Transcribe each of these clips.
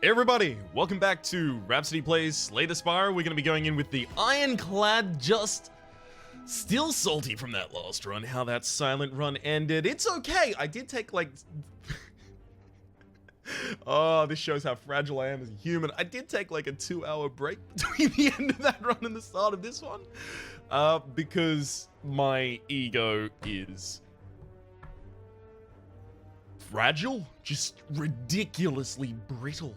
Everybody, welcome back to Rhapsody Plays Slay the Spire. We're going to be going in with the Ironclad, just still salty from that last run, how that silent run ended. It's okay, I did take like... Oh, this shows how fragile I am as a human. I did take like a 2-hour break between the end of that run and the start of this one. Because my ego is... fragile? Just ridiculously brittle.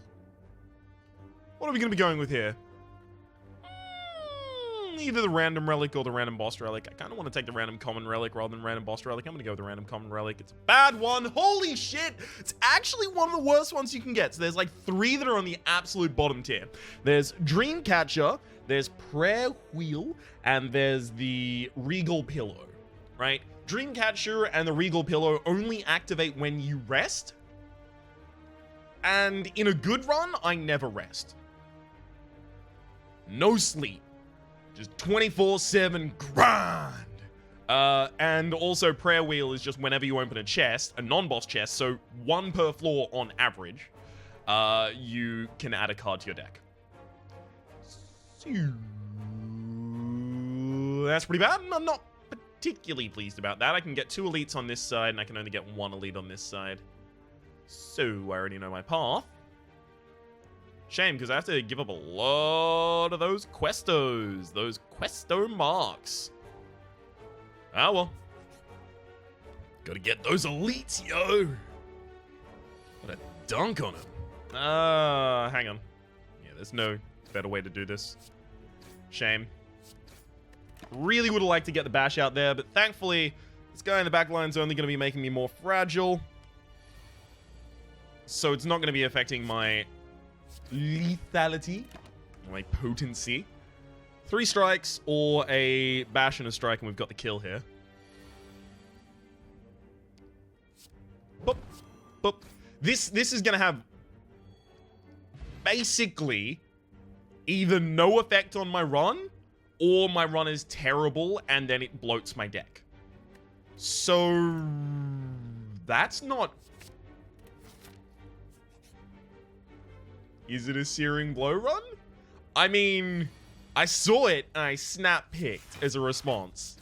What are we going to be going with here? Either the random relic or the random boss relic. I kind of want to take the random common relic rather than random boss relic. I'm going to go with the random common relic. It's a bad one. Holy shit! It's actually one of the worst ones you can get. So there's like 3 that are on the absolute bottom tier. There's Dreamcatcher, there's Prayer Wheel, and there's the Regal Pillow, right? Dreamcatcher and the Regal Pillow only activate when you rest. And in a good run, I never rest. No sleep. Just 24/7 grind. And also Prayer Wheel is just whenever you open a chest, a non-boss chest, so 1 per floor on average, you can add a card to your deck. So, that's pretty bad. I'm not particularly pleased about that. I can get 2 elites on this side, and I can only get 1 elite on this side. So, I already know my path. Shame, because I have to give up a lot of those questos. Those questo marks. Ah, well. Gotta get those elites, yo. What a dunk on him. Hang on. Yeah, there's no better way to do this. Shame. Really would have liked to get the bash out there, but thankfully, this guy in the back line is only going to be making me more fragile. So it's not going to be affecting my lethality, my potency. 3 strikes or a bash and a strike, and we've got the kill here. Boop, boop. This is going to have basically either no effect on my run, or my run is terrible and then it bloats my deck. So that's not... Is it a Searing Blow run? I mean, I saw it and I snap-picked as a response.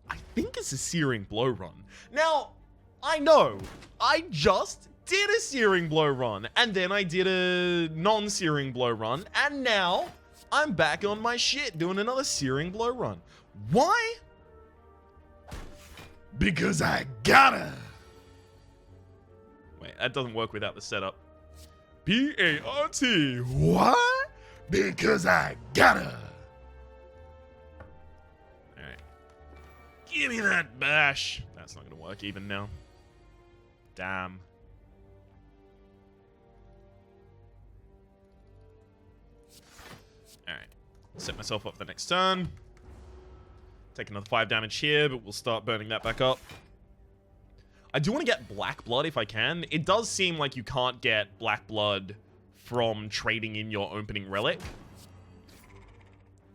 I think it's a Searing Blow run. Now, I know, I just did a Searing Blow run, and then I did a non-Searing Blow run, and now I'm back on my shit doing another Searing Blow run. Why? Because I gotta. Wait, that doesn't work without the setup. P-A-R-T. What? Because I gotta. Alright. Give me that bash. That's not gonna work even now. Damn. Alright. Set myself up for the next turn. Take another 5 damage here, but we'll start burning that back up. I do want to get Black Blood if I can. It does seem like you can't get Black Blood from trading in your opening relic.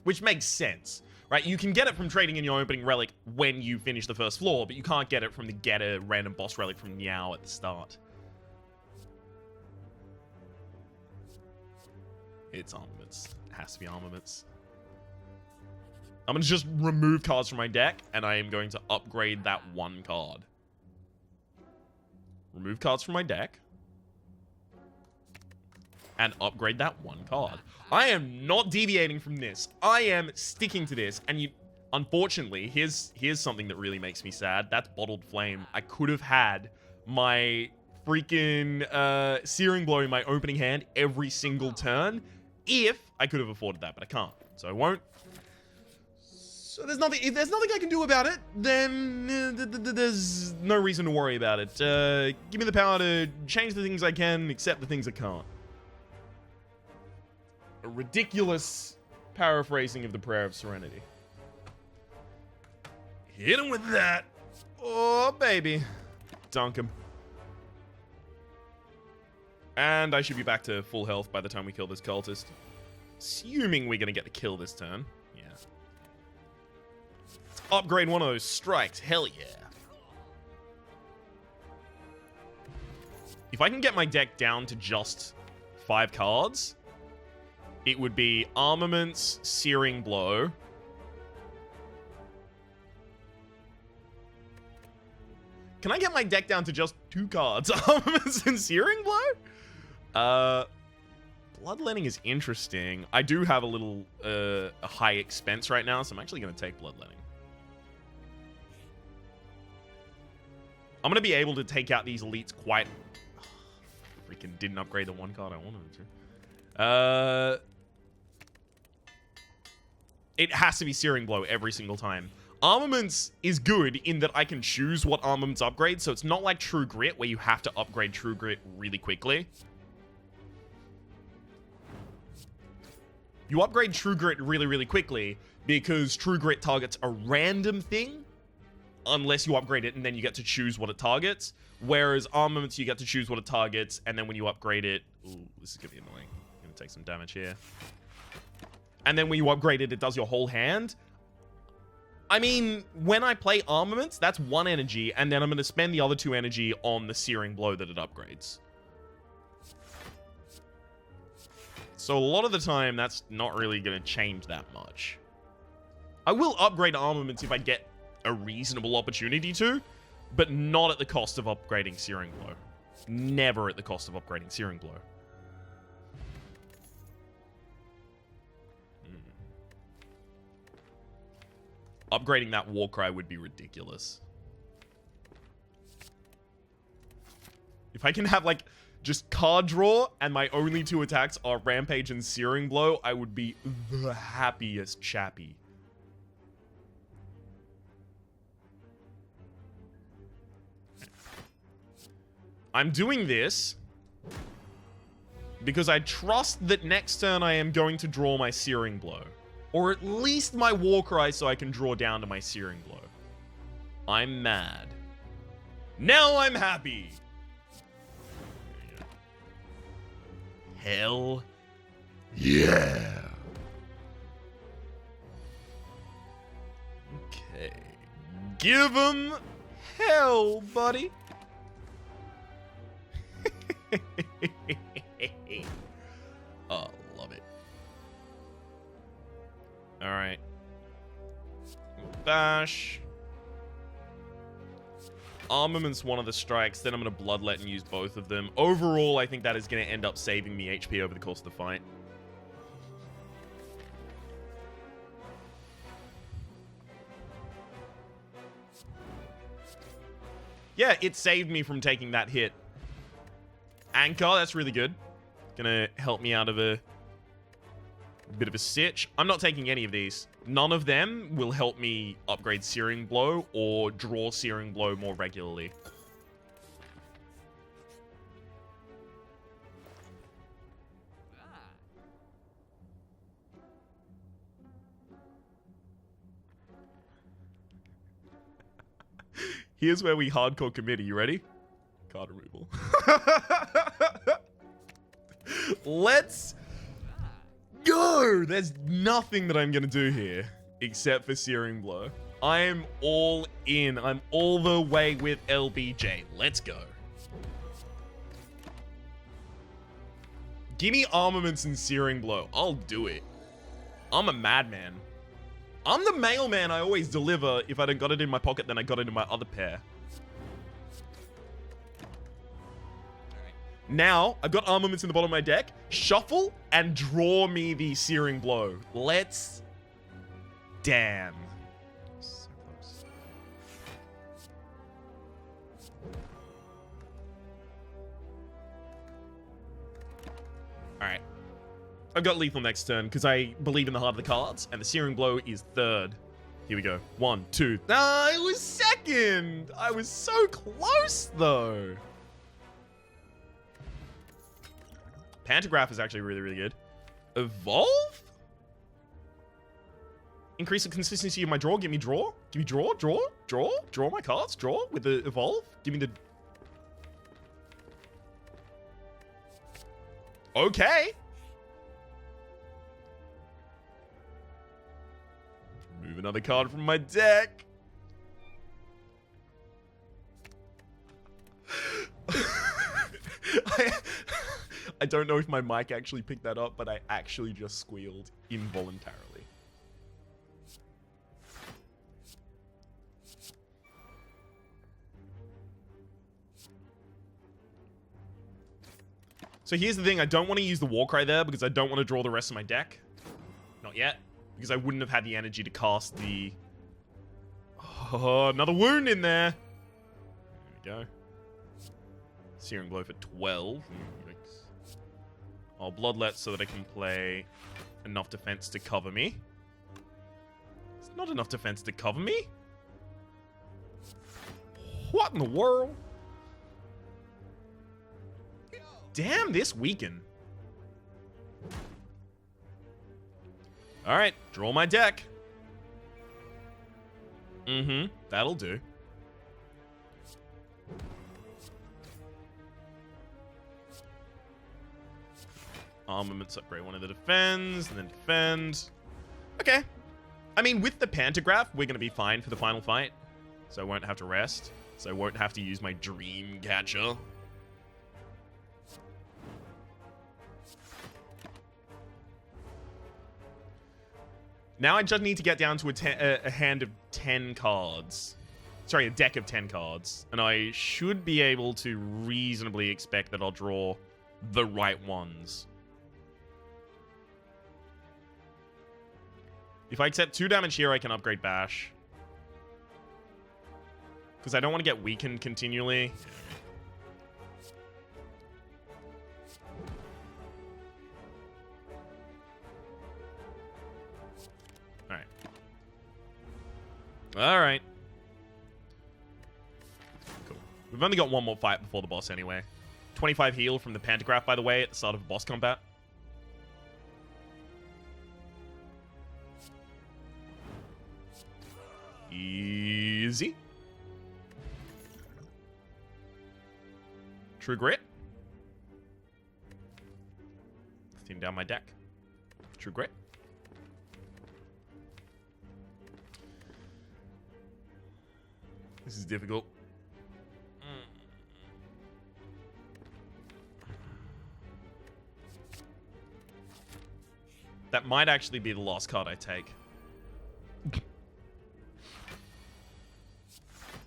Which makes sense, right? You can get it from trading in your opening relic when you finish the first floor, but you can't get it from the get a random boss relic from Meow at the start. It's armaments. It has to be armaments. I'm going to just remove cards from my deck, and I am going to upgrade that 1 card. Remove cards from my deck. And upgrade that 1 card. I am not deviating from this. I am sticking to this. And you, unfortunately, here's something that really makes me sad. That's Bottled Flame. I could have had my freaking Searing Blow in my opening hand every single turn if I could have afforded that, but I can't. So I won't. So there's nothing. If there's nothing I can do about it, then there's no reason to worry about it. Give me the power to change the things I can, accept the things I can't. A ridiculous paraphrasing of the Prayer of Serenity. Hit him with that. Oh, baby. Dunk him. And I should be back to full health by the time we kill this cultist. Assuming we're going to get the kill this turn. Yeah. Upgrade 1 of those strikes. Hell yeah. If I can get my deck down to just 5 cards, it would be Armaments, Searing Blow. Can I get my deck down to just 2 cards? Armaments and Searing Blow? Bloodletting is interesting. I do have a little a high expense right now, so I'm actually going to take Bloodletting. I'm going to be able to take out these elites quite... freaking didn't upgrade the 1 card I wanted to. It has to be Searing Blow every single time. Armaments is good in that I can choose what armaments upgrade, so it's not like True Grit where you have to upgrade True Grit really quickly. You upgrade True Grit really, really quickly because True Grit targets a random thing unless you upgrade it and then you get to choose what it targets. Whereas Armaments, you get to choose what it targets, and then when you upgrade it... Ooh, this is going to be annoying. I'm going to take some damage here. And then when you upgrade it, it does your whole hand. I mean, when I play Armaments, that's 1 energy, and then I'm going to spend the other 2 energy on the Searing Blow that it upgrades. So a lot of the time, that's not really going to change that much. I will upgrade Armaments if I get a reasonable opportunity to, but not at the cost of upgrading Searing Blow. Never at the cost of upgrading Searing Blow. Upgrading that Warcry would be ridiculous. If I can have, like, just card draw and my only 2 attacks are Rampage and Searing Blow, I would be the happiest chappy. I'm doing this because I trust that next turn I am going to draw my Searing Blow. Or at least my Warcry so I can draw down to my Searing Blow. I'm mad. Now I'm happy! Hell yeah! Okay. Give him hell, buddy! Oh, love it. Alright. Bash. Armament's one of the strikes, then I'm going to Bloodlet and use both of them. Overall, I think that is going to end up saving me HP over the course of the fight. Yeah, it saved me from taking that hit. Anchor, that's really good. Gonna help me out of a bit of a sitch. I'm not taking any of these. None of them will help me upgrade Searing Blow or draw Searing Blow more regularly. Here's where we hardcore commit. Are you ready? Card removal. Let's go! There's nothing that I'm gonna do here except for Searing Blow. I am all in. I'm all the way with LBJ. Let's go. Give me Armaments and Searing Blow. I'll do it. I'm a madman. I'm the mailman I always deliver. If I don't got it in my pocket, then I got it in my other pair. Now, I've got Armaments in the bottom of my deck. Shuffle and draw me the Searing Blow. Let's... Damn. So close. Alright. I've got Lethal next turn because I believe in the heart of the cards, and the Searing Blow is 3rd. Here we go. 1, 2. Ah, it was 2nd! I was so close, though. Pantograph is actually really, really good. Evolve? Increase the consistency of my draw. Give me draw. Give me draw, draw, draw. Draw my cards. Draw with the evolve. Give me the... Okay. Move another card from my deck. I don't know if my mic actually picked that up, but I actually just squealed involuntarily. So here's the thing, I don't want to use the Warcry there because I don't want to draw the rest of my deck. Not yet. Because I wouldn't have had the energy to cast the... Oh, another wound in there. There we go. Searing Blow for 12. Yikes. I'll Bloodlet so that I can play enough defense to cover me. It's not enough defense to cover me? What in the world? Damn, this weaken. Alright, draw my deck. That'll do. Armaments upgrade one of the defends, and then defend. Okay. I mean, with the Pantograph, we're going to be fine for the final fight. So I won't have to rest. So I won't have to use my Dream Catcher. Now I just need to get down to a hand of 10 cards. Sorry, a deck of 10 cards. And I should be able to reasonably expect that I'll draw the right ones. If I accept 2 damage here, I can upgrade Bash. Because I don't want to get weakened continually. Alright. Cool. We've only got one more fight before the boss anyway. 25 heal from the Pantograph, by the way, at the start of boss combat. Easy. True Grit. Thin down my deck. True Grit. This is difficult. That might actually be the last card I take.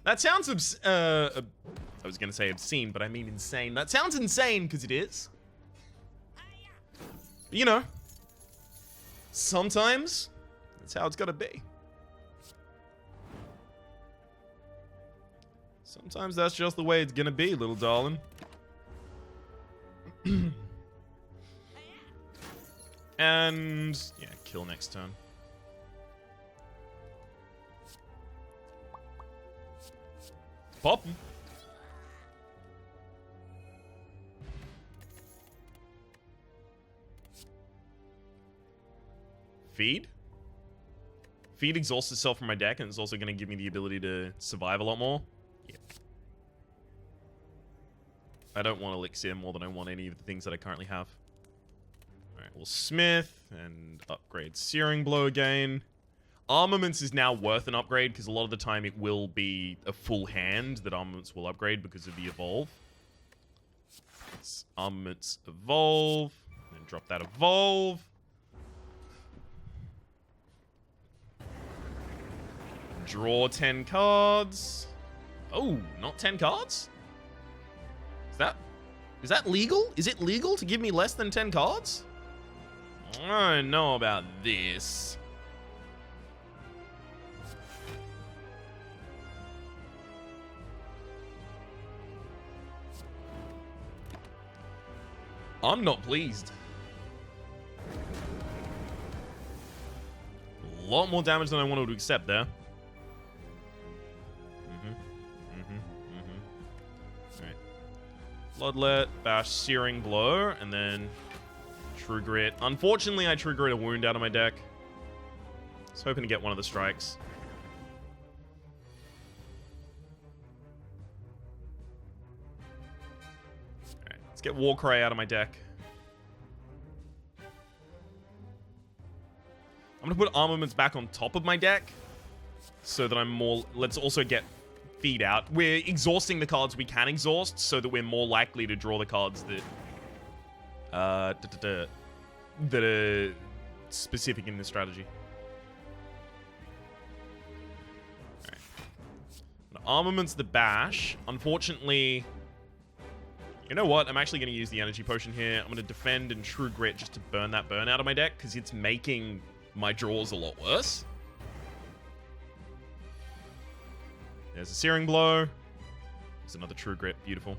That sounds I was going to say obscene, but I mean insane. That sounds insane because it is. But, you know, sometimes that's how it's got to be. Sometimes that's just the way it's gonna be, little darling. And yeah, kill next turn. Pop. Feed? Feed exhausts itself from my deck, and it's also going to give me the ability to survive a lot more. Yep. I don't want Elixir more than I want any of the things that I currently have. Alright, we'll Smith and upgrade Searing Blow again. Armaments is now worth an upgrade, because a lot of the time it will be a full hand that Armaments will upgrade because of the Evolve. Let's Armaments Evolve, and then drop that Evolve. Draw 10 cards. Oh, not 10 cards? Is that legal? Is it legal to give me less than 10 cards? I don't know about this. I'm not pleased. A lot more damage than I wanted to accept there. Alright. Bloodlet, Bash, Searing Blow, and then True Grit. Unfortunately, I True Grit a wound out of my deck. I was hoping to get one of the strikes. Alright, let's get Warcry out of my deck. I'm going to put Armaments back on top of my deck so that I'm more... Let's also get Feed out. We're exhausting the cards we can exhaust so that we're more likely to draw the cards that that are specific in this strategy. Alright. Armament's the bash. Unfortunately, you know what? I'm actually going to use the energy potion here. I'm going to defend and True Grit just to burn that burn out of my deck, because it's making my draws a lot worse. There's a Searing Blow. There's another True Grit. Beautiful.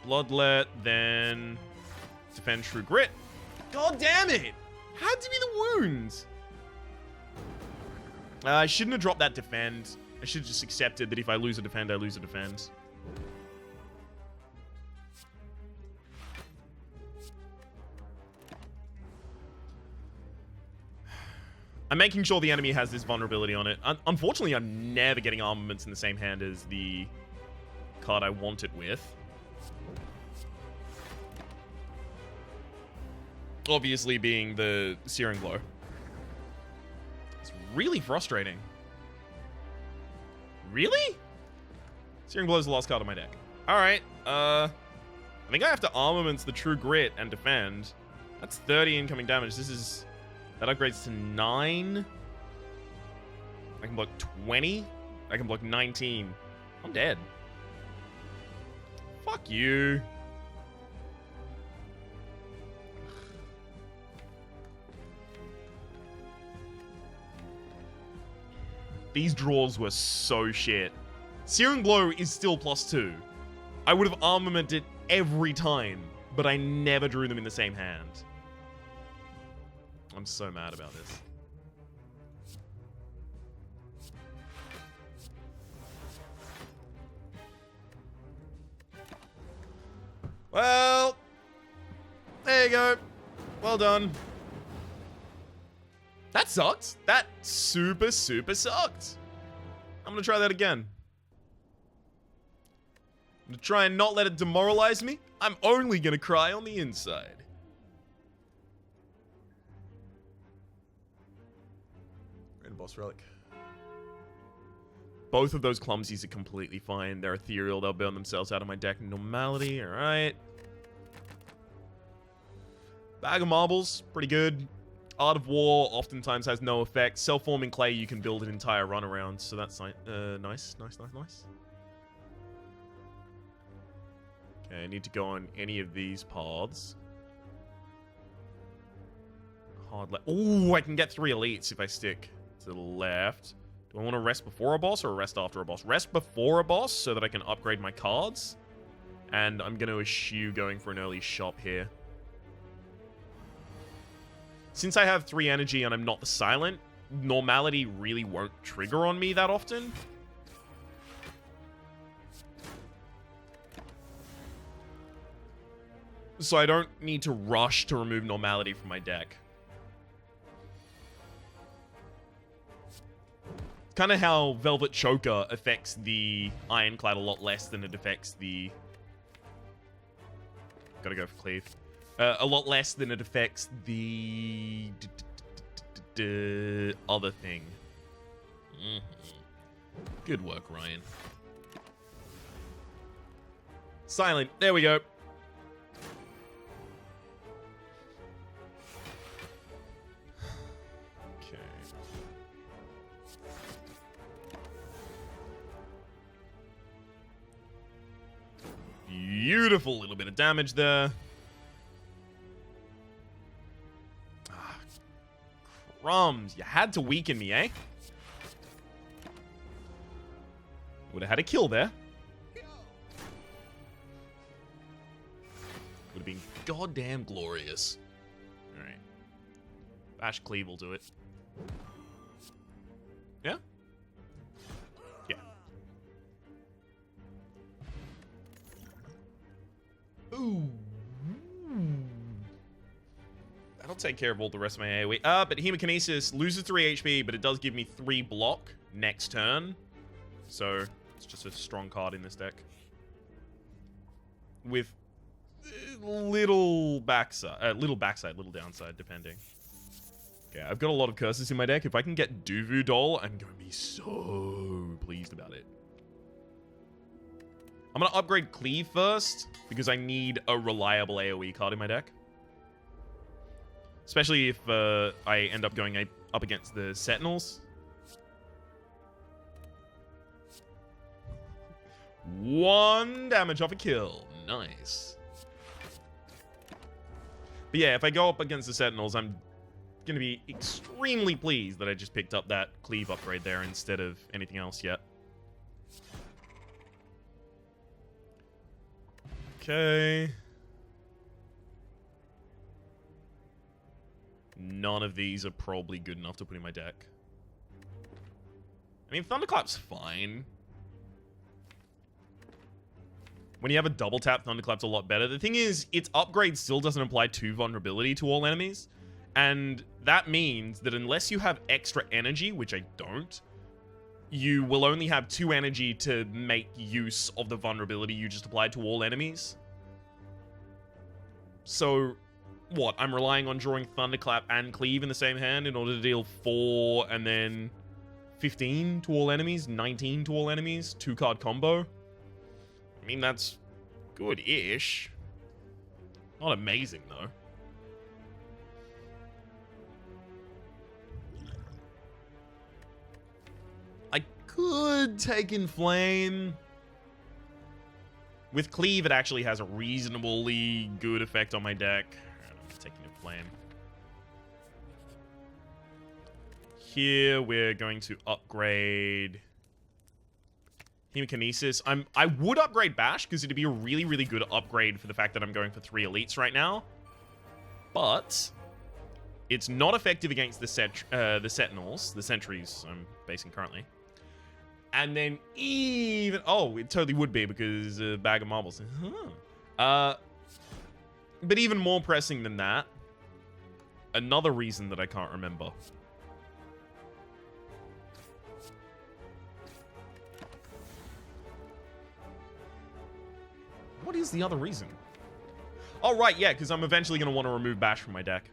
Bloodlet, then defend True Grit. God damn it! Had to be the wounds. I shouldn't have dropped that defend. I should have just accepted that if I lose a defend, I lose a defend. I'm making sure the enemy has this vulnerability on it. Unfortunately, I'm never getting armaments in the same hand as the card I want it with. Obviously being the Searing Blow. It's really frustrating. Really? Searing Blow is the last card of my deck. Alright, I think I have to armaments the True Grit and defend. That's 30 incoming damage. This is... That upgrades to 9. I can block 20. I can block 19. I'm dead. Fuck you. These draws were so shit. Searing Blow is still +2. I would have armamented every time, but I never drew them in the same hand. I'm so mad about this. Well, there you go. Well done. That sucked. That super sucked. I'm gonna try that again. I'm gonna try and not let it demoralize me. I'm only gonna cry on the inside. And boss relic. Both of those clumsies are completely fine. They're ethereal. They'll burn themselves out of my deck. Normality, alright. Bag of Marbles, pretty good. Art of War oftentimes has no effect. Self-forming clay, you can build an entire run around, so that's nice. Nice. Okay, I need to go on any of these paths. Hard left. Ooh, I can get 3 elites if I stick to the left. Do I want to rest before a boss or rest after a boss? Rest before a boss so that I can upgrade my cards. And I'm going to eschew going for an early shop here. Since I have 3 energy and I'm not the silent, normality really won't trigger on me that often. So I don't need to rush to remove normality from my deck. Kind of how Velvet Choker affects the Ironclad a lot less than it affects the... Gotta go for Cleave. A lot less than it affects the other thing. Good work, Ryan. Silent. There we go. Okay. Beautiful little bit of damage there. Crumbs, you had to weaken me, eh? Would have had a kill there. Would have been goddamn glorious. Alright. Bash Cleave will do it. Yeah? Yeah. Ooh. That'll take care of all the rest of my AoE. But Hemokinesis loses 3 HP, but it does give me 3 block next turn. So, it's just a strong card in this deck. With little backside, little downside, depending. Okay, I've got a lot of curses in my deck. If I can get Duvu Doll, I'm going to be so pleased about it. I'm going to upgrade Cleave first, because I need a reliable AoE card in my deck. Especially if I end up going up against the Sentinels. 1 damage off a kill. Nice. But yeah, if I go up against the Sentinels, I'm going to be extremely pleased that I just picked up that Cleave upgrade there instead of anything else yet. Okay. None of these are probably good enough to put in my deck. I mean, Thunderclap's fine. When you have a double tap, Thunderclap's a lot better. The thing is, its upgrade still doesn't apply 2 vulnerability to all enemies. And that means that unless you have extra energy, which I don't, you will only have 2 energy to make use of the vulnerability you just applied to all enemies. So, what? I'm relying on drawing Thunderclap and Cleave in the same hand in order to deal 4 and then 15 to all enemies, 19 to all enemies, 2-card combo. I mean, that's good-ish. Not amazing, though. I could take Inflame. With Cleave, it actually has a reasonably good effect on my deck. I'm taking Inflame. Here, we're going to upgrade Hemokinesis. I would upgrade Bash, because it'd be a really, really good upgrade for the fact that I'm going for 3 elites right now. But it's not effective against the Sentinels, the Sentries I'm basing currently. And then even... Oh, it totally would be, because Bag of Marbles. But even more pressing than that, another reason that I can't remember. What is the other reason? Oh, right, yeah, because I'm eventually going to want to remove Bash from my deck.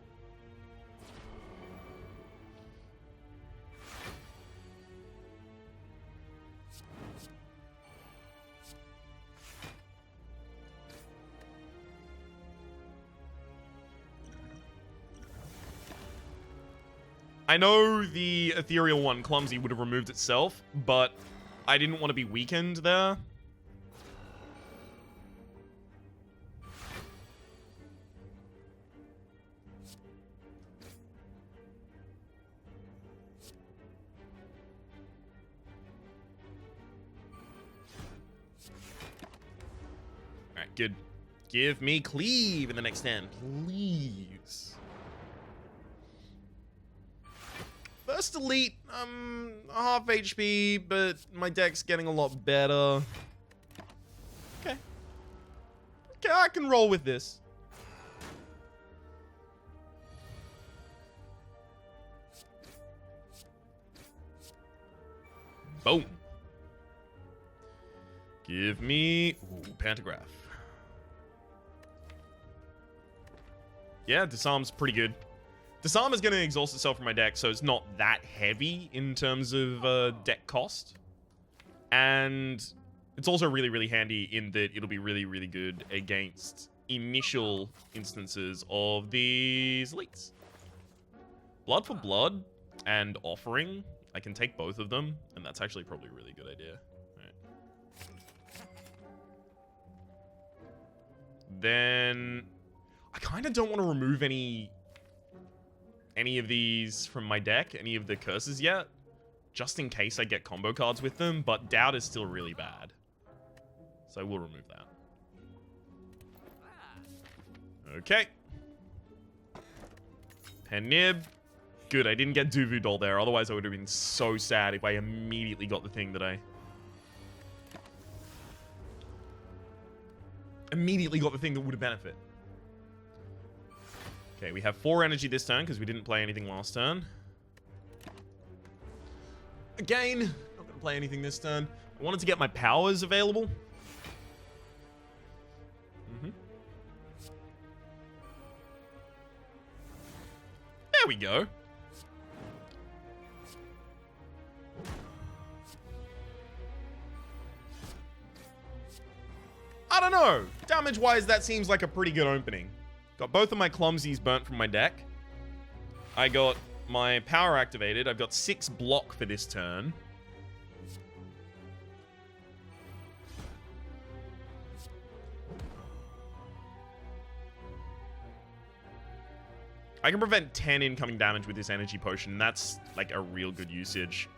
I know the Ethereal one, Clumsy, would have removed itself, but I didn't want to be weakened there. Alright, good. Give me Cleave in the next hand, please. First elite, half HP, but my deck's getting a lot better. Okay. Okay, I can roll with this. Boom. Give me... Ooh, Pantograph. Yeah, Disarm's pretty good. Disarm is going to exhaust itself from my deck, so it's not that heavy in terms of deck cost. And it's also really, really handy in that it'll be really, really good against initial instances of these elites. Blood for Blood and Offering, I can take both of them, and that's actually probably a really good idea. Right. Then I kind of don't want to remove any of these from my deck, any of the curses yet, just in case I get combo cards with them, but Doubt is still really bad. So I will remove that. Okay. Pen Nib. Good, I didn't get Duvu Doll there, otherwise I would have been so sad if I immediately got the thing that I... Immediately got the thing that would have benefit. Okay, we have 4 energy this turn because we didn't play anything last turn. Again, not going to play anything this turn. I wanted to get my powers available. There we go. I don't know. Damage-wise, that seems like a pretty good opening. Got both of my clumsies burnt from my deck. I got my power activated. I've got 6 block for this turn. I can prevent 10 incoming damage with this energy potion. That's like a real good usage.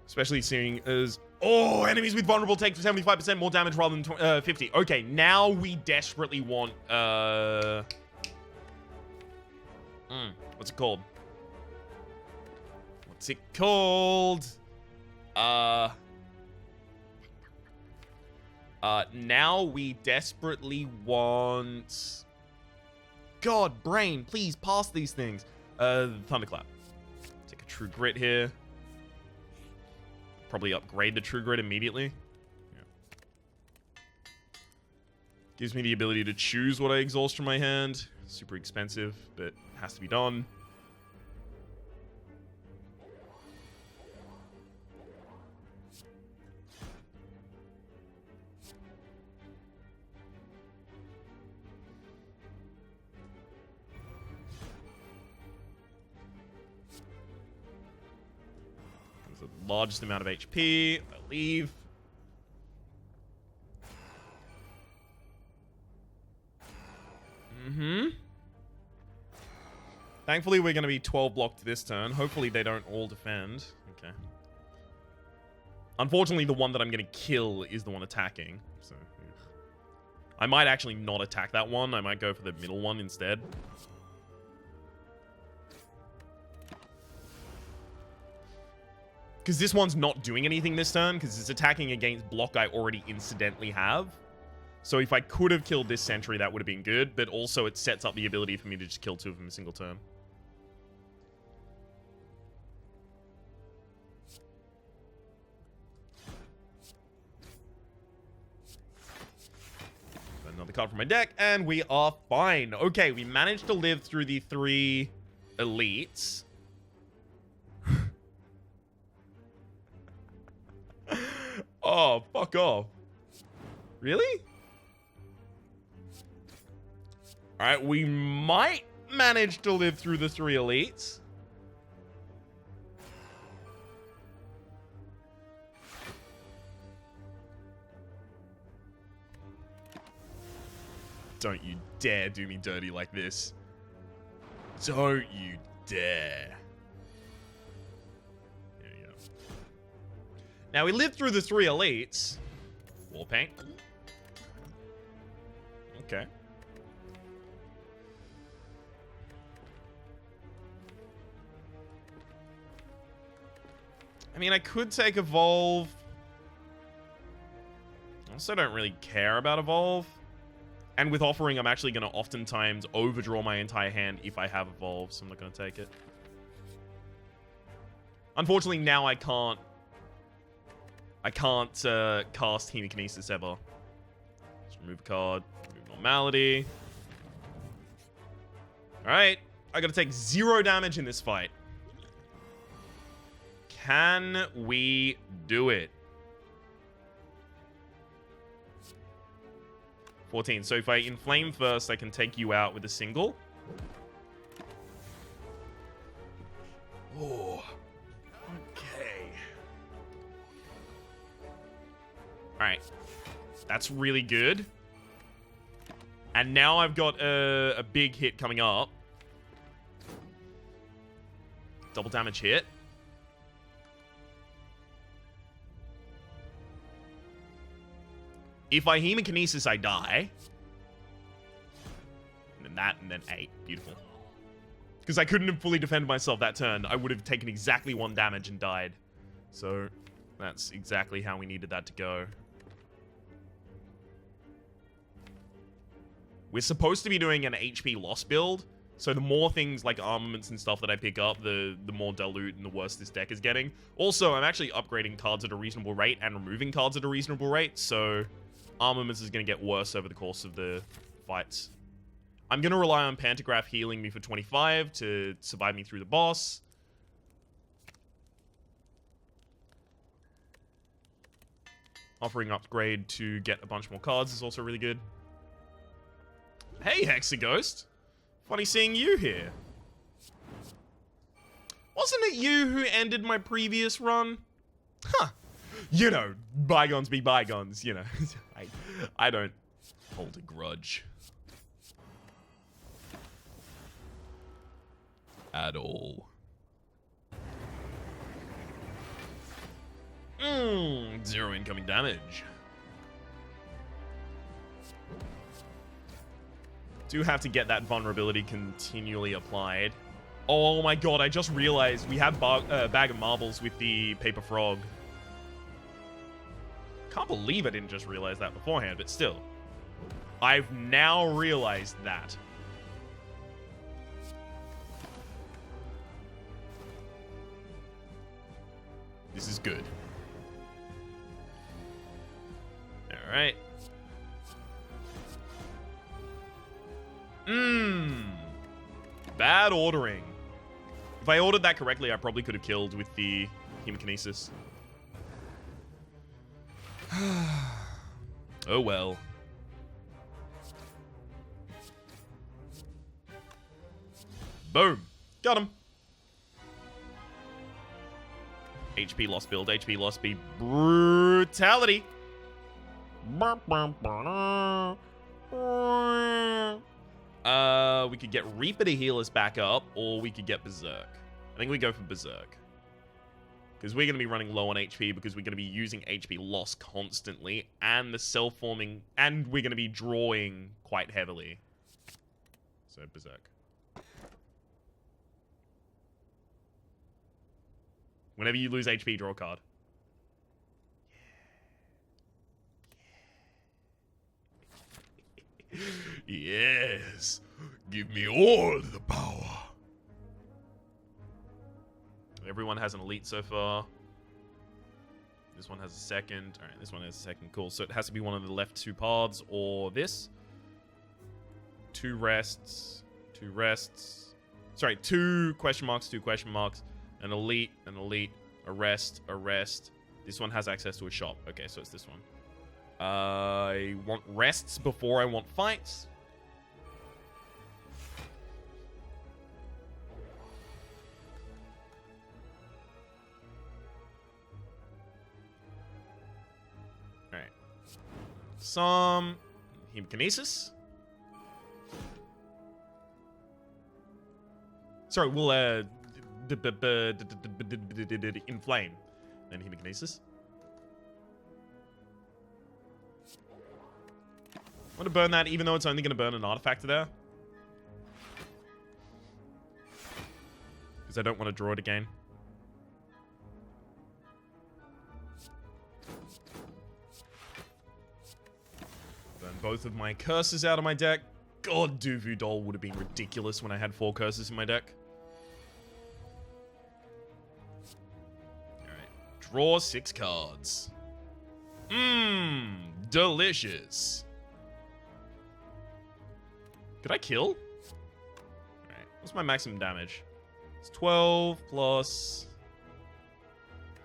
Especially seeing as... Oh, enemies with vulnerable take 75% more damage rather than 50. Okay, now we desperately want... what's it called? What's it called? Now we desperately want... God, brain, please pass these things. Thunderclap. Take a True Grit here. Probably upgrade the True Grit immediately. Yeah. Gives me the ability to choose what I exhaust from my hand. Super expensive, but has to be done. Largest amount of HP. I leave. Thankfully, we're going to be 12 blocked this turn. Hopefully, they don't all defend. Okay. Unfortunately, the one that I'm going to kill is the one attacking. So, I might actually not attack that one. I might go for the middle one instead. Because this one's not doing anything this turn, because it's attacking against block I already incidentally have. So if I could have killed this sentry, that would have been good, but also it sets up the ability for me to just kill 2 of them in a single turn. Another card from my deck, and we are fine. Okay, we managed to live through the 3 elites. Oh, fuck off. Really? Alright, we might manage to live through the 3 elites. Don't you dare do me dirty like this. Don't you dare. Now, we lived through the 3 elites. War Paint. Okay. I mean, I could take Evolve. I also don't really care about Evolve. And with Offering, I'm actually going to oftentimes overdraw my entire hand if I have Evolve, so I'm not going to take it. Unfortunately, now I can't cast Hemikinesis ever. Just remove a card. Remove Normality. Alright. I gotta take 0 damage in this fight. Can we do it? 14. So if I Inflame first, I can take you out with a single. Oh. Okay. Alright. That's really good. And now I've got a big hit coming up. Double damage hit. If I Hemikinesis, I die. And then that, and then 8. Beautiful. Because I couldn't have fully defended myself that turn. I would have taken exactly 1 damage and died. So, that's exactly how we needed that to go. We're supposed to be doing an HP loss build. So the more things like armaments and stuff that I pick up, the more dilute and the worse this deck is getting. Also, I'm actually upgrading cards at a reasonable rate and removing cards at a reasonable rate. So armaments is going to get worse over the course of the fights. I'm going to rely on Pantograph healing me for 25 to survive me through the boss. Offering upgrade to get a bunch more cards is also really good. Hey, Hexaghost. Funny seeing you here. Wasn't it you who ended my previous run? Huh. You know, bygones be bygones, you know. I don't hold a grudge. At all. 0 incoming damage. Do have to get that vulnerability continually applied. Oh my god, I just realized we have bag of marbles with the paper frog. Can't believe I didn't just realize that beforehand, but still. I've now realized that. This is good. Alright. Bad ordering. If I ordered that correctly, I probably could have killed with the hemokinesis. Oh well. Boom. Got him. HP loss build. HP loss be brutality. We could get Reaper to heal us back up, or we could get Berserk. I think we go for Berserk. Because we're going to be running low on HP, because we're going to be using HP loss constantly, and the self-forming, and we're going to be drawing quite heavily. So, Berserk. Whenever you lose HP, draw a card. Yes. Give me all the power. Everyone has an elite so far. This one has a second. Alright, this one has a second. Cool. So it has to be one of the left 2 paths or this. 2 rests. 2 rests. Sorry, 2 question marks, 2 question marks. An elite, a rest, a rest. This one has access to a shop. Okay, so it's this one. I want rests before I want fights. Alright. Some hemokinesis. Sorry, we'll inflame. Then hemokinesis. I'm gonna burn that, even though it's only gonna burn an artifact there. Because I don't want to draw it again. Burn both of my curses out of my deck. God, Duvu Doll would have been ridiculous when I had 4 curses in my deck. Alright. Draw 6 cards. Delicious. Could I kill? Alright. What's my maximum damage? It's 12 plus...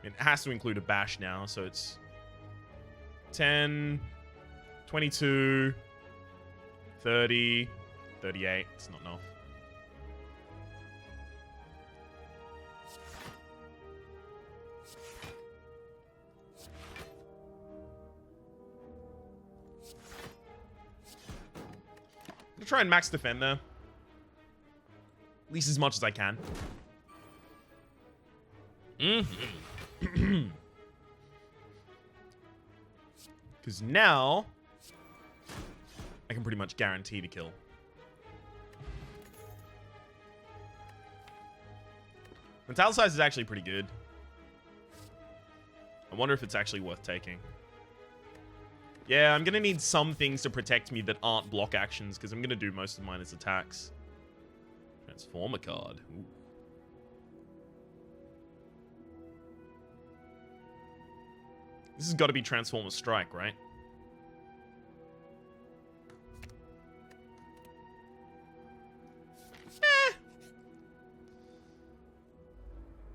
It has to include a bash now, so it's 10, 22, 30, 38. It's not enough. I'm gonna try and max defend there. At least as much as I can. Because now I can pretty much guarantee to kill. Metallicise is actually pretty good. I wonder if it's actually worth taking. Yeah, I'm going to need some things to protect me that aren't block actions, because I'm going to do most of mine as attacks. Transform a card. Ooh. This has got to be Transformer Strike, right?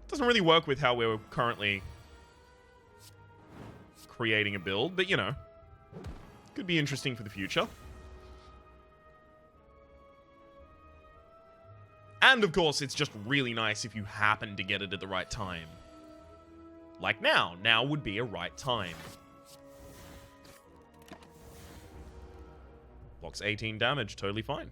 Doesn't really work with how we're currently creating a build, but you know, could be interesting for the future. And of course, it's just really nice if you happen to get it at the right time. Like now. Now would be a right time. Blocks 18 damage, totally fine.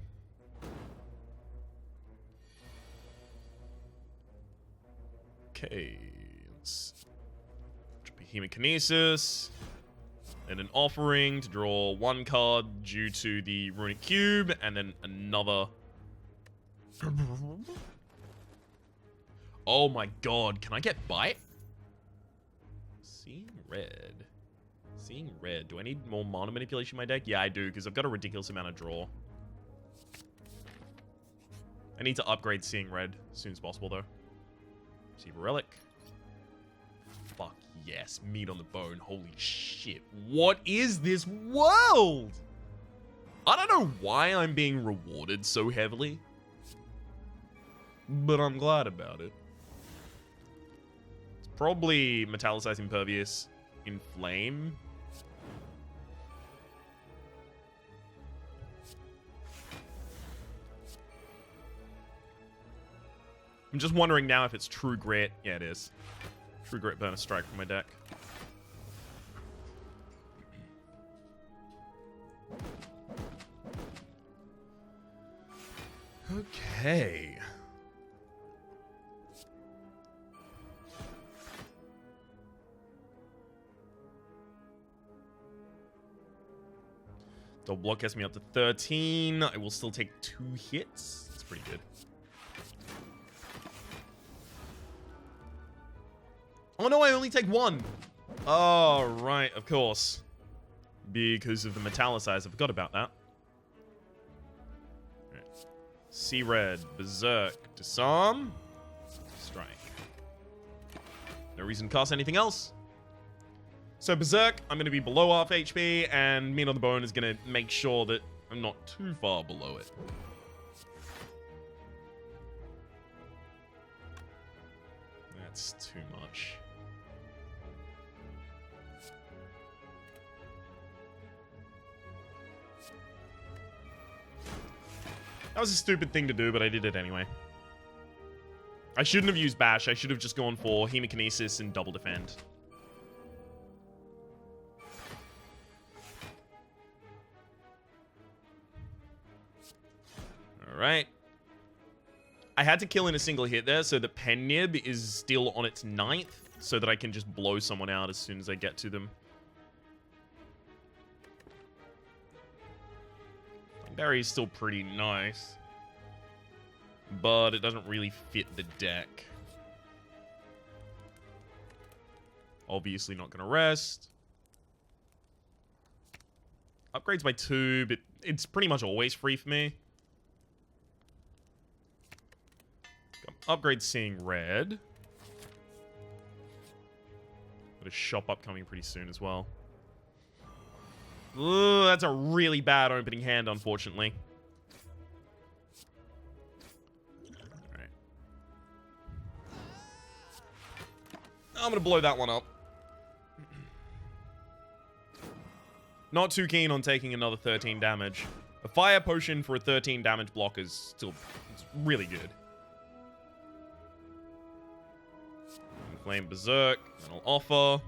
Okay, let's drop a Hemokinesis, and an Offering to draw one card due to the Runic Cube, and then another. Oh my god, can I get Bite? Seeing red. Seeing red. Do I need more mana manipulation in my deck? Yeah, I do, because I've got a ridiculous amount of draw. I need to upgrade Seeing Red as soon as possible, though. Receive a Relic. Fuck yes. Meat on the bone. Holy shit. What is this world? I don't know why I'm being rewarded so heavily, but I'm glad about it. It's probably Metallicized Impervious in Flame. I'm just wondering now if it's True Grit. Yeah, it is. True Grit, Burner Strike from my deck. Okay. Double block gets me up to 13. I will still take 2 hits. That's pretty good. Oh no, I only take 1. Oh, right, of course. Because of the Metallicize, I forgot about that. Right. Sea Red, Berserk, Disarm, Strike. No reason to cast anything else. So Berserk, I'm going to be below half HP, and Meat on the Bone is going to make sure that I'm not too far below it. That's too much. That was a stupid thing to do, but I did it anyway. I shouldn't have used Bash. I should have just gone for Hemokinesis and Double Defend. Alright. I had to kill in a single hit there, so the Pen Nib is still on its 9th, so that I can just blow someone out as soon as I get to them. Barry's still pretty nice, but it doesn't really fit the deck. Obviously not going to rest. Upgrades by 2, but it's pretty much always free for me. Upgrade Seeing Red. Got a shop up coming pretty soon as well. Ooh, that's a really bad opening hand, unfortunately. Alright. I'm gonna blow that one up. Not too keen on taking another 13 damage. A fire potion for a 13 damage block is still it's really good. Flame Berserk, then I'll offer.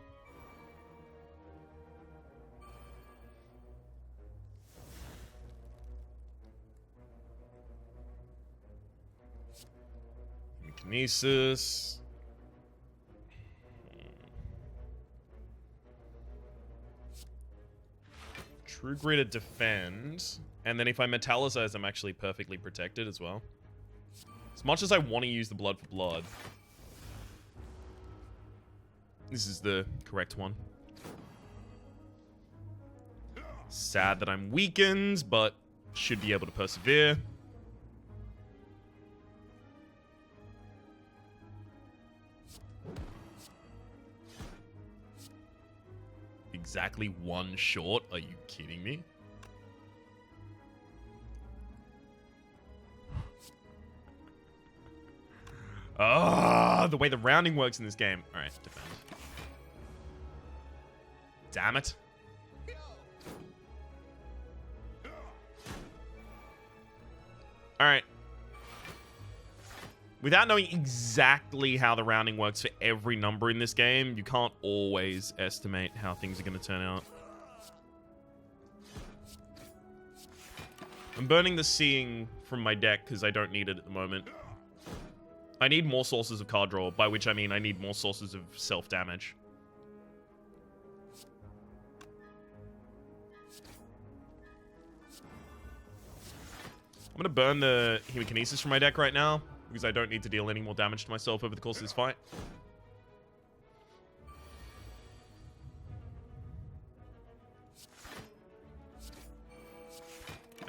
Kinesis. True Grit to defend. And then if I Metallicize, I'm actually perfectly protected as well. As much as I want to use the Blood for Blood, this is the correct one. Sad that I'm weakened, but should be able to persevere. Exactly 1 short? Are you kidding me? Ah, the way the rounding works in this game. Alright, defend. Damn it. Alright. Without knowing exactly how the rounding works for every number in this game, you can't always estimate how things are going to turn out. I'm burning the Seeing from my deck because I don't need it at the moment. I need more sources of card draw, by which I mean I need more sources of self-damage. I'm going to burn the Hemokinesis from my deck right now, because I don't need to deal any more damage to myself over the course of this fight.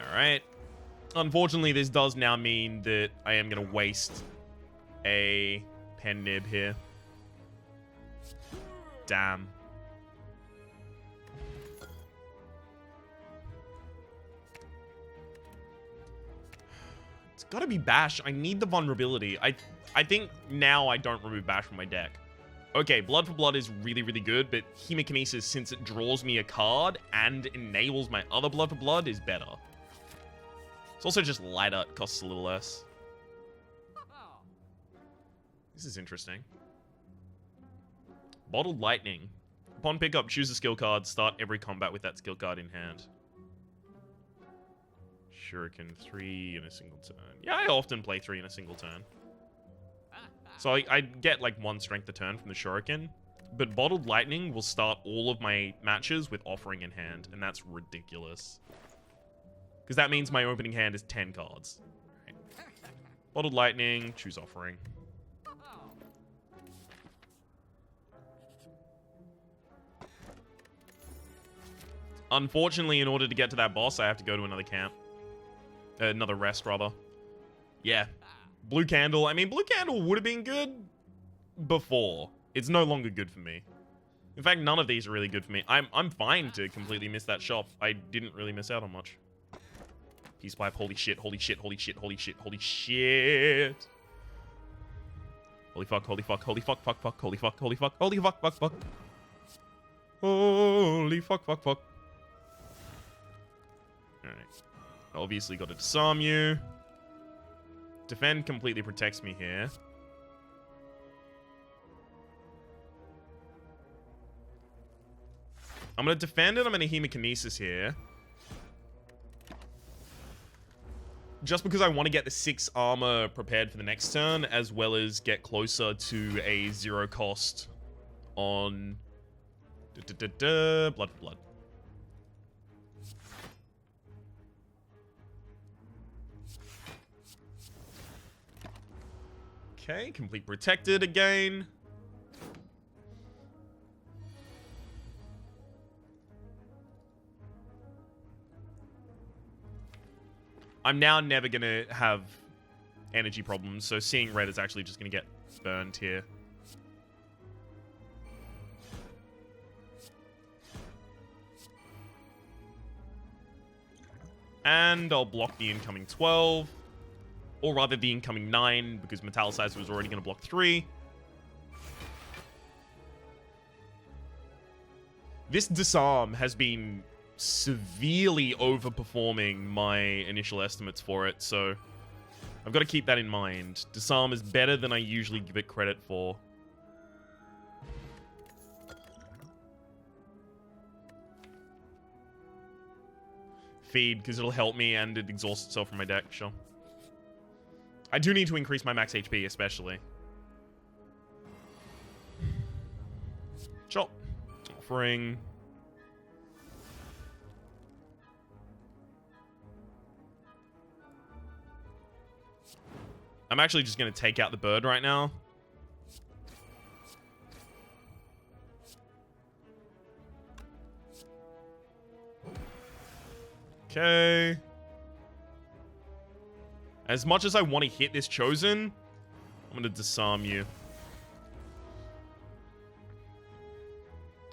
Alright. Unfortunately, this does now mean that I am going to waste a pen nib here. Damn. It's gotta be Bash. I need the vulnerability. I think now I don't remove Bash from my deck. Okay, Blood for Blood is really, really good, but Hemokinesis, since it draws me a card and enables my other Blood for Blood, is better. It's also just lighter. It costs a little less. This is interesting. Bottled Lightning. Upon pickup, choose a skill card. Start every combat with that skill card in hand. Shuriken, 3 in a single turn. Yeah, I often play 3 in a single turn. So I get like 1 strength a turn from the Shuriken. But Bottled Lightning will start all of my matches with Offering in hand. And that's ridiculous. Because that means my opening hand is 10 cards. Right. Bottled Lightning, choose Offering. Unfortunately, in order to get to that boss, I have to go to another camp. Another rest, rather. Yeah. Blue Candle. I mean, Blue Candle would have been good before. It's no longer good for me. In fact, none of these are really good for me. I'm fine to completely miss that shop. I didn't really miss out on much. Peace Pipe. Holy shit, holy shit, holy shit, holy shit, holy shit. Holy fuck, holy fuck, holy fuck, fuck, fuck, holy fuck, holy fuck, holy fuck, fuck, fuck. Holy fuck, fuck, fuck. Alright. Obviously got to disarm you. Defend completely protects me here. I'm going to defend it. I'm going to Hemokinesis here. Just because I want to get the 6 armor prepared for the next turn, as well as get closer to a 0 cost on Blood for Blood. Okay, complete protected again. I'm now never going to have energy problems, so seeing red is actually just going to get burned here. And I'll block the incoming 12. Or rather, the incoming 9, because Metallicizer was already going to block 3. This disarm has been severely overperforming my initial estimates for it, so I've got to keep that in mind. Disarm is better than I usually give it credit for. Feed, because it'll help me and it exhausts itself from my deck, sure. I do need to increase my max HP, especially. Chop. Offering. I'm actually just going to take out the bird right now. Okay. As much as I want to hit this Chosen, I'm going to disarm you.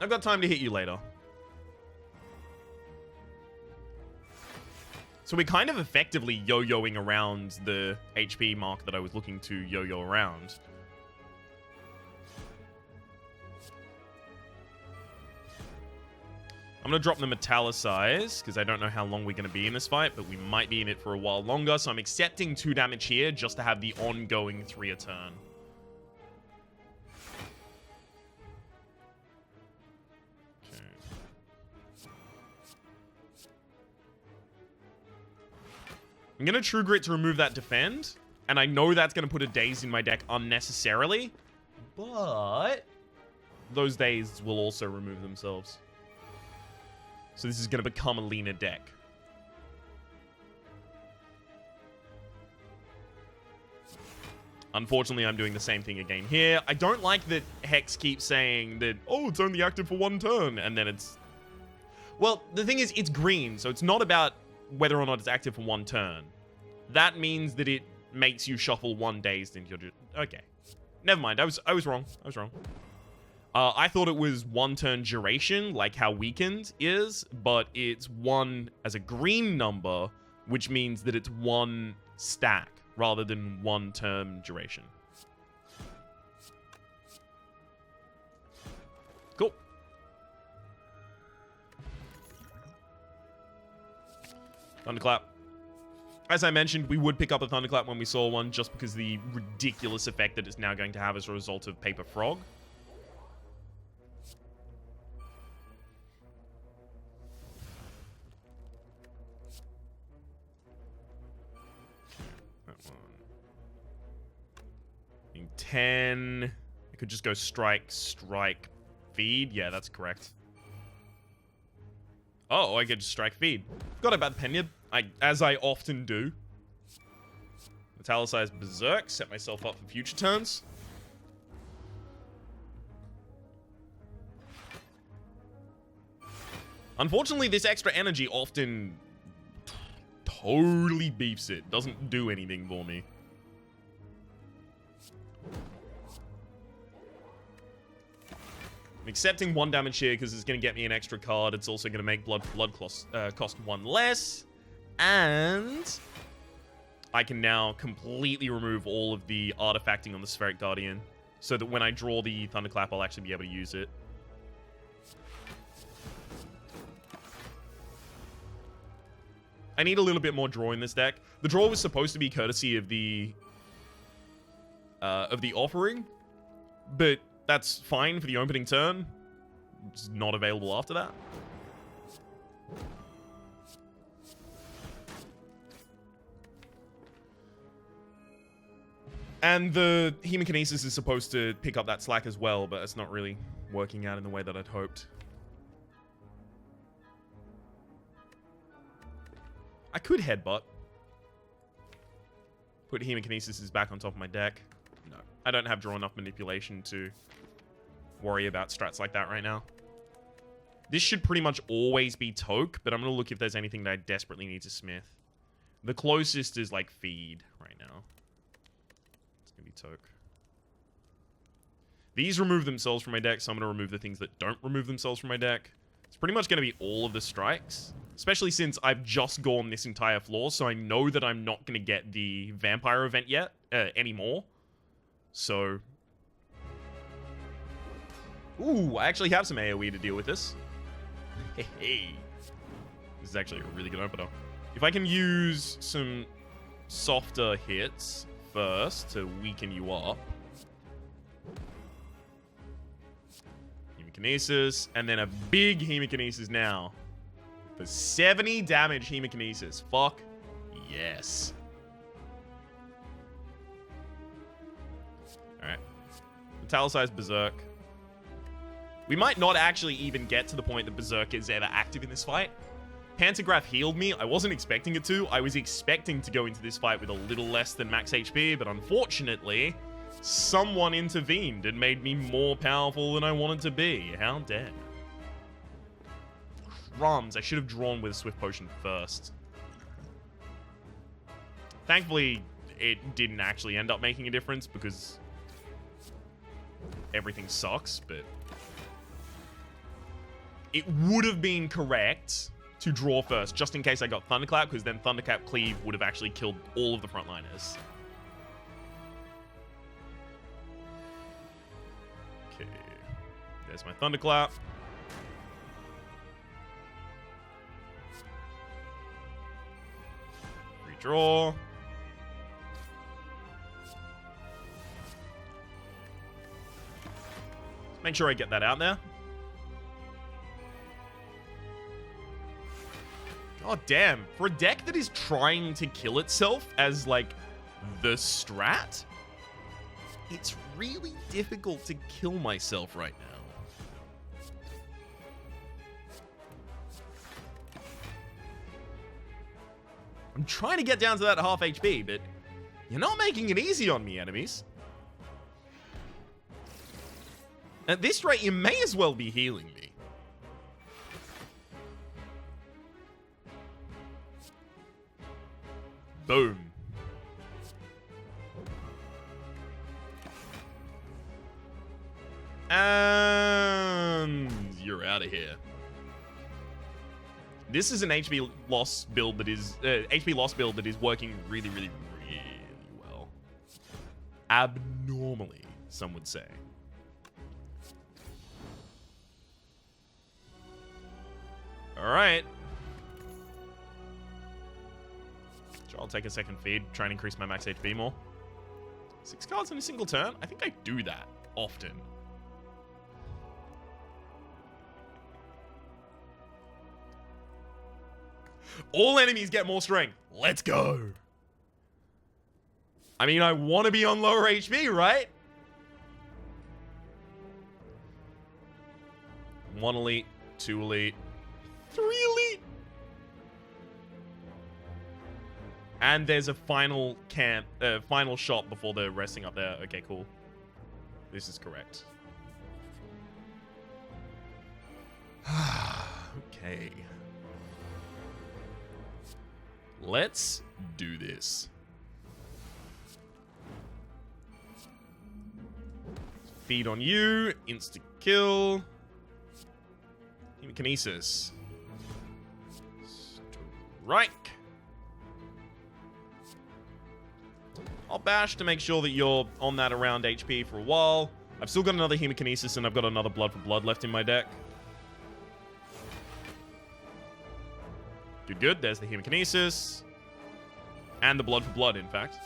I've got time to hit you later. So we're kind of effectively yo-yoing around the HP mark that I was looking to yo-yo around. I'm going to drop the Metallicize, because I don't know how long we're going to be in this fight, but we might be in it for a while longer, so I'm accepting 2 damage here just to have the ongoing 3 a turn. Okay. I'm going to True Grit to remove that defend, and I know that's going to put a Daze in my deck unnecessarily, but those Daze will also remove themselves. So this is going to become a leaner deck. Unfortunately, I'm doing the same thing again here. I don't like that Hex keeps saying that, oh, it's only active for 1 turn, and then it's... Well, the thing is, it's green, so it's not about whether or not it's active for 1 turn. That means that it makes you shuffle 1 Dazed into your... Okay. Never mind, I was wrong. I was wrong. I thought it was 1 turn duration, like how Weakened is, but it's 1 as a green number, which means that it's 1 stack rather than 1 turn duration. Cool. Thunderclap. As I mentioned, we would pick up a Thunderclap when we saw one, just because the ridiculous effect that it's now going to have as a result of Paper Frog. That one. 10. I could just go strike, feed. Yeah, that's correct. Oh, I could just strike, feed. Forgot about the Penyard. As I often do. Metallicize Berserk. Set myself up for future turns. Unfortunately, this extra energy often totally beefs it. Doesn't do anything for me. I'm accepting 1 damage here because it's going to get me an extra card. It's also going to make blood cost 1 less. And I can now completely remove all of the artifacting on the Spheric Guardian, so that when I draw the Thunderclap, I'll actually be able to use it. I need a little bit more draw in this deck. The draw was supposed to be courtesy of the offering, but that's fine for the opening turn. It's not available after that. And the Hemokinesis is supposed to pick up that slack as well, but it's not really working out in the way that I'd hoped. I could Headbutt. Put Hemokinesis back on top of my deck. No, I don't have draw enough manipulation to worry about strats like that right now. This should pretty much always be Toke, but I'm going to look if there's anything that I desperately need to smith. The closest is like Feed right now. Toke. These remove themselves from my deck, so I'm going to remove the things that don't remove themselves from my deck. It's pretty much going to be all of the strikes, especially since I've just gone this entire floor, so I know that I'm not going to get the vampire event yet anymore. So... Ooh, I actually have some AoE to deal with this. Hey. This is actually a really good opener. If I can use some softer hits first to weaken you up. Hemokinesis, and then a big Hemokinesis now. For 70 damage Hemokinesis. Fuck yes. Alright. Metallicize Berserk. We might not actually even get to the point that Berserk is ever active in this fight. Pantograph healed me. I wasn't expecting it to. I was expecting to go into this fight with a little less than max HP, but unfortunately, someone intervened and made me more powerful than I wanted to be. How dare. Crumbs. I should have drawn with a Swift Potion first. Thankfully, it didn't actually end up making a difference because everything sucks, but it would have been correct to draw first, just in case I got Thunderclap, because then Thunderclap Cleave would have actually killed all of the frontliners. Okay. There's my Thunderclap. Draw. Make sure I get that out there. God damn. For a deck that is trying to kill itself as, like, the strat, it's really difficult to kill myself right now. I'm trying to get down to that half HP, but you're not making it easy on me, enemies. At this rate, you may as well be healing me. Boom. And you're out of here. This is an HP loss build that is working really, really, really well. Abnormally, some would say. All right. Sure, I'll take a second feed, try and increase my max HP more. 6 cards in a single turn? I think I do that often. All enemies get more strength. Let's go. I mean, I want to be on lower HP, right? 1 elite, 2 elite, 3 elite. And there's a final final shot before the resting up there. Okay, cool. This is correct. Okay. Let's do this. Feed on you. Insta kill. Kinesis. Strike. I'll bash to make sure that you're on that around HP for a while. I've still got another Hemokinesis and I've got another Blood for Blood left in my deck. Good, good. There's the Hemokinesis. And the Blood for Blood, in fact.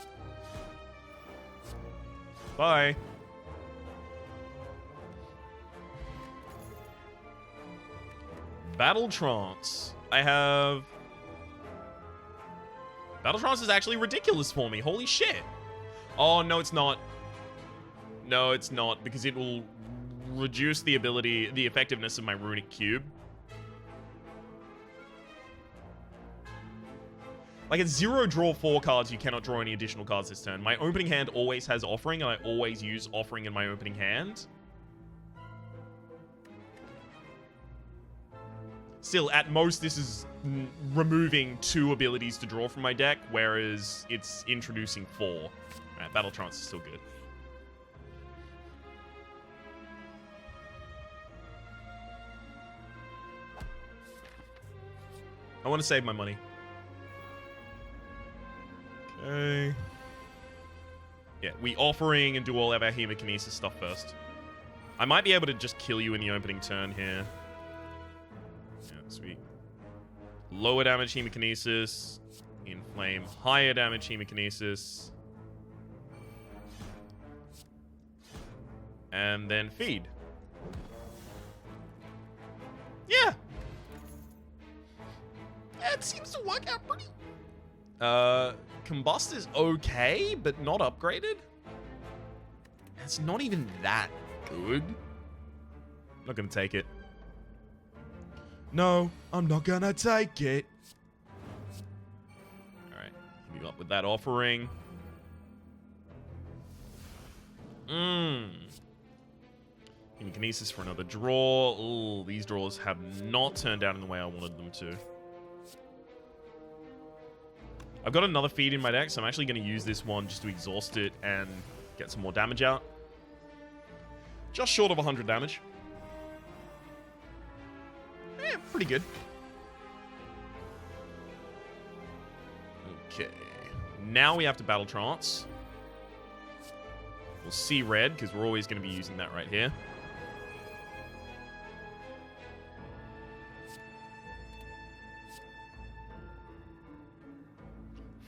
Bye. Battle Trance. I have... Battle Trance is actually ridiculous for me. Holy shit. Oh, no, it's not. No, it's not, because it will reduce the effectiveness of my Runic Cube. Like, at 0 draw 4 cards, you cannot draw any additional cards this turn. My opening hand always has Offering, and I always use Offering in my opening hand. Still, at most, this is removing 2 abilities to draw from my deck, whereas it's introducing 4. Alright, Battle Trance is still good. I want to save my money. Okay. Yeah, we Offering and do all of our Hemokinesis stuff first. I might be able to just kill you in the opening turn here. Yeah, sweet. Lower damage Hemokinesis. Inflame. Higher damage Hemokinesis. And then feed. Yeah. It seems to work out pretty. Combust is okay, but not upgraded. It's not even that good. I'm not gonna take it. No, I'm not gonna take it. Alright, hit me up with that Offering. Kinesis for another draw. Ooh, these draws have not turned out in the way I wanted them to. I've got another feed in my deck, so I'm actually going to use this one just to exhaust it and get some more damage out. Just short of 100 damage. Eh, pretty good. Okay. Now we have to Battle Trance. We'll see red, because we're always going to be using that right here.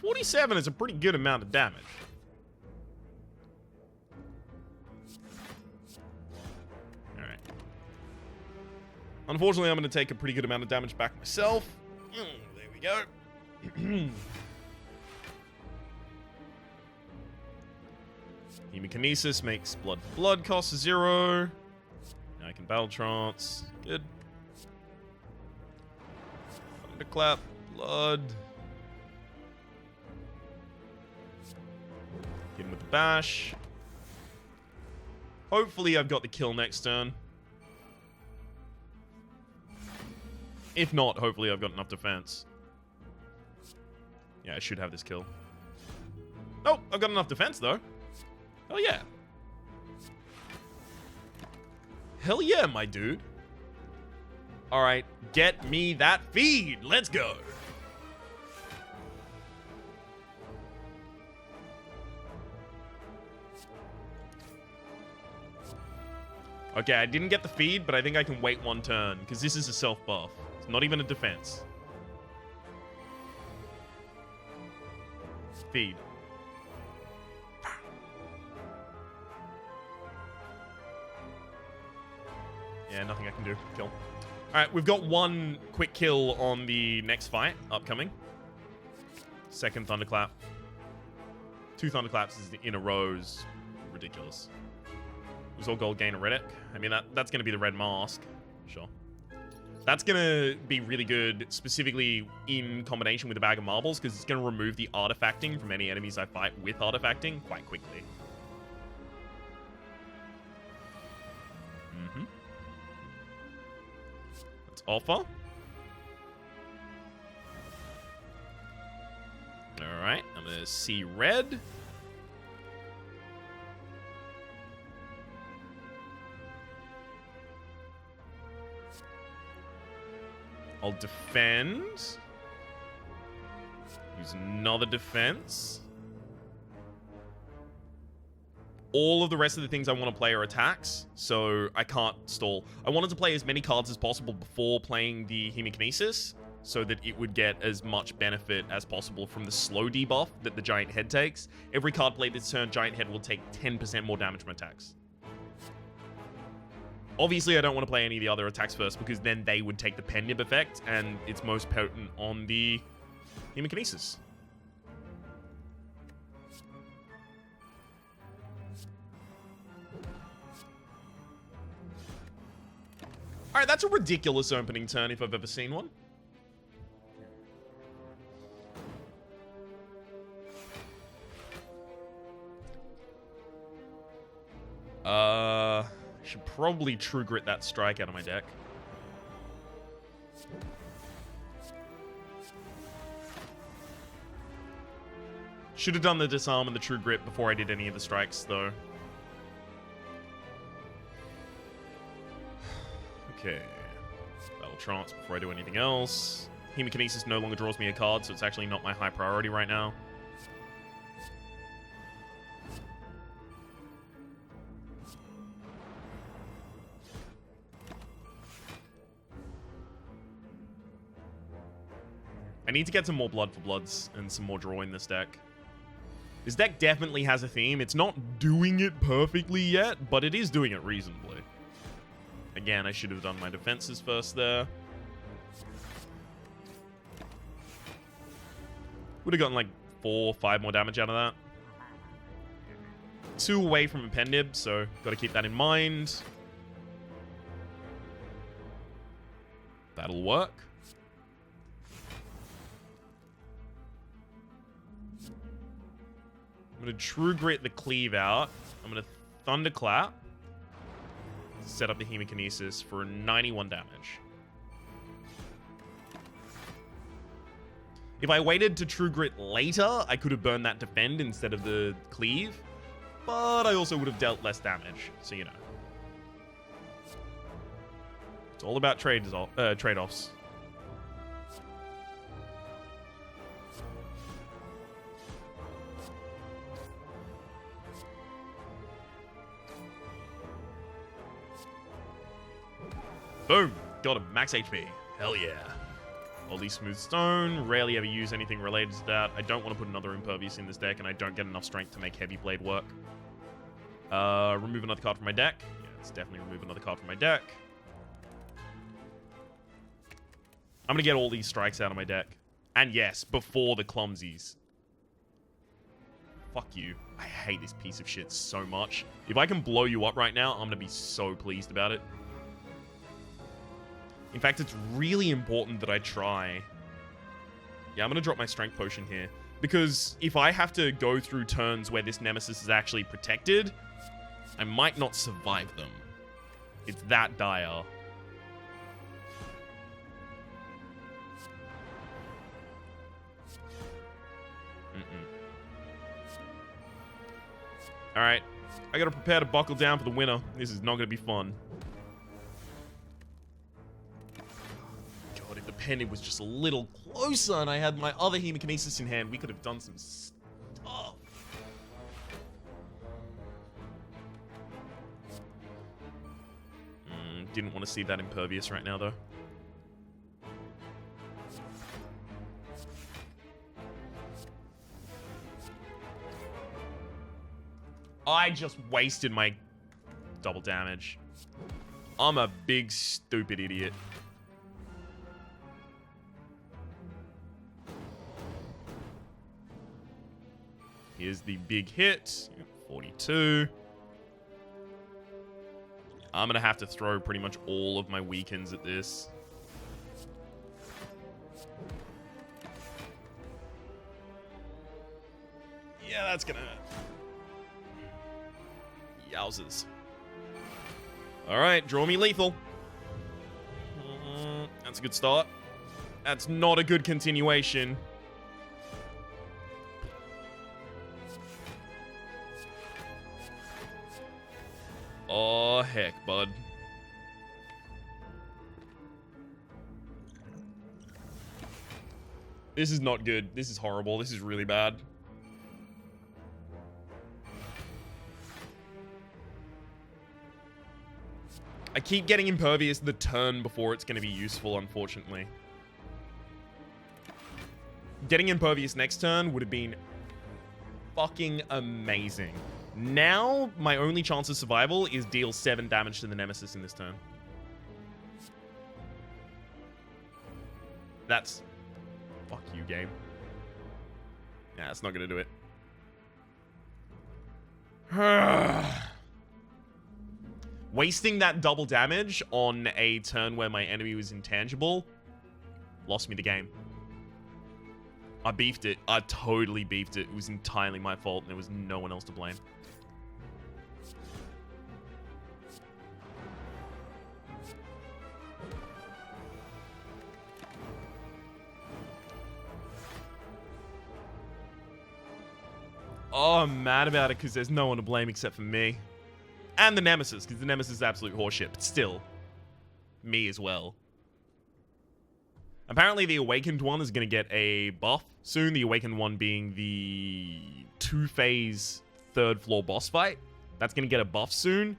47 is a pretty good amount of damage. Alright. Unfortunately, I'm going to take a pretty good amount of damage back myself. There we go. Hemikinesis makes blood for blood cost 0. Now I can battle trance. Good. Thunderclap, blood. Hit him with the bash. Hopefully I've got the kill next turn. If not, hopefully I've got enough defense. Yeah, I should have this kill. Oh, I've got enough defense though. Hell yeah. Hell yeah, my dude. Alright, get me that feed. Let's go. Okay, I didn't get the feed, but I think I can wait one turn, because this is a self-buff. It's not even a defense. Feed. Yeah, nothing I can do. Kill. Alright, we've got one quick kill on the next fight upcoming. Second Thunderclap. 2 Thunderclaps in a row is ridiculous. It was all gold gain a Reddick. I mean, that's going to be the red mask. Sure. That's going to be really good, specifically in combination with a bag of marbles, because it's going to remove the artifacting from any enemies I fight with artifacting quite quickly. Let's offer. Alright, I'm going to see red. I'll defend. Use another defense. All of the rest of the things I want to play are attacks, so I can't stall. I wanted to play as many cards as possible before playing the Hemikinesis, so that it would get as much benefit as possible from the slow debuff that the Giant Head takes. Every card played this turn, Giant Head will take 10% more damage from attacks. Obviously, I don't want to play any of the other attacks first, because then they would take the Penib effect, and it's most potent on the Hemikinesis. Alright, that's a ridiculous opening turn if I've ever seen one. Should probably True Grit that strike out of my deck. Should have done the disarm and the True Grit before I did any of the strikes, though. Okay. Battle Trance before I do anything else. Hemikinesis no longer draws me a card, so it's actually not my high priority right now. I need to get some more Blood for Bloods and some more draw in this deck. This deck definitely has a theme. It's not doing it perfectly yet, but it is doing it reasonably. Again, I should have done my defenses first there. Would have gotten like 4 or 5 more damage out of that. 2 away from a Penib, so got to keep that in mind. That'll work. I'm going to True Grit the Cleave out. I'm going to Thunderclap. Set up the Hemikinesis for 91 damage. If I waited to True Grit later, I could have burned that Defend instead of the Cleave. But I also would have dealt less damage, so you know. It's all about trade-offs. Boom! Got him. Max HP. Hell yeah. Oldie Smooth Stone. Rarely ever use anything related to that. I don't want to put another Impervious in this deck, and I don't get enough strength to make Heavy Blade work. Remove another card from my deck. Yeah, let's definitely remove another card from my deck. I'm going to get all these strikes out of my deck. And yes, before the Clumsies. Fuck you. I hate this piece of shit so much. If I can blow you up right now, I'm going to be so pleased about it. In fact, it's really important that I try. Yeah, I'm going to drop my Strength Potion here. Because if I have to go through turns where this Nemesis is actually protected, I might not survive them. It's that dire. Alright, I gotta prepare to buckle down for the winner. This is not gonna be fun. God, if the pendant was just a little closer and I had my other Hemokinesis in hand, we could have done some stuff. Didn't want to see that Impervious right now, though. I just wasted my double damage. I'm a big, stupid idiot. Here's the big hit. 42. I'm going to have to throw pretty much all of my weakens at this. Yeah, that's going to hurt. Yowzers. Alright, draw me lethal. That's a good start. That's not a good continuation. Oh, heck, bud. This is not good. This is horrible. This is really bad. I keep getting Impervious the turn before it's going to be useful, unfortunately. Getting Impervious next turn would have been fucking amazing. Now, my only chance of survival is deal 7 damage to the Nemesis in this turn. That's... Fuck you, game. Yeah, that's not going to do it. Wasting that double damage on a turn where my enemy was intangible lost me the game. I beefed it. I totally beefed it. It was entirely my fault, and there was no one else to blame. Oh, I'm mad about it because there's no one to blame except for me. And the Nemesis, because the Nemesis is absolute horseshit. But still, me as well. Apparently, the Awakened one is going to get a buff soon. The Awakened one being the 2-phase 3rd floor boss fight. That's going to get a buff soon.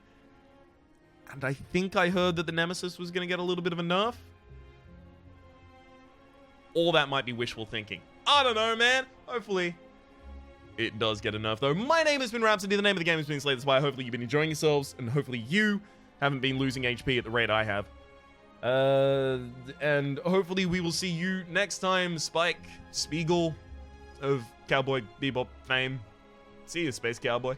And I think I heard that the Nemesis was going to get a little bit of a nerf. Or that might be wishful thinking. I don't know, man. Hopefully it does get a nerf, though. My name has been Rhapsody. The name of the game has been Slay the Spire. Hopefully you've been enjoying yourselves, and hopefully you haven't been losing HP at the rate I have. And hopefully we will see you next time, Spike Spiegel of Cowboy Bebop fame. See you, Space Cowboy.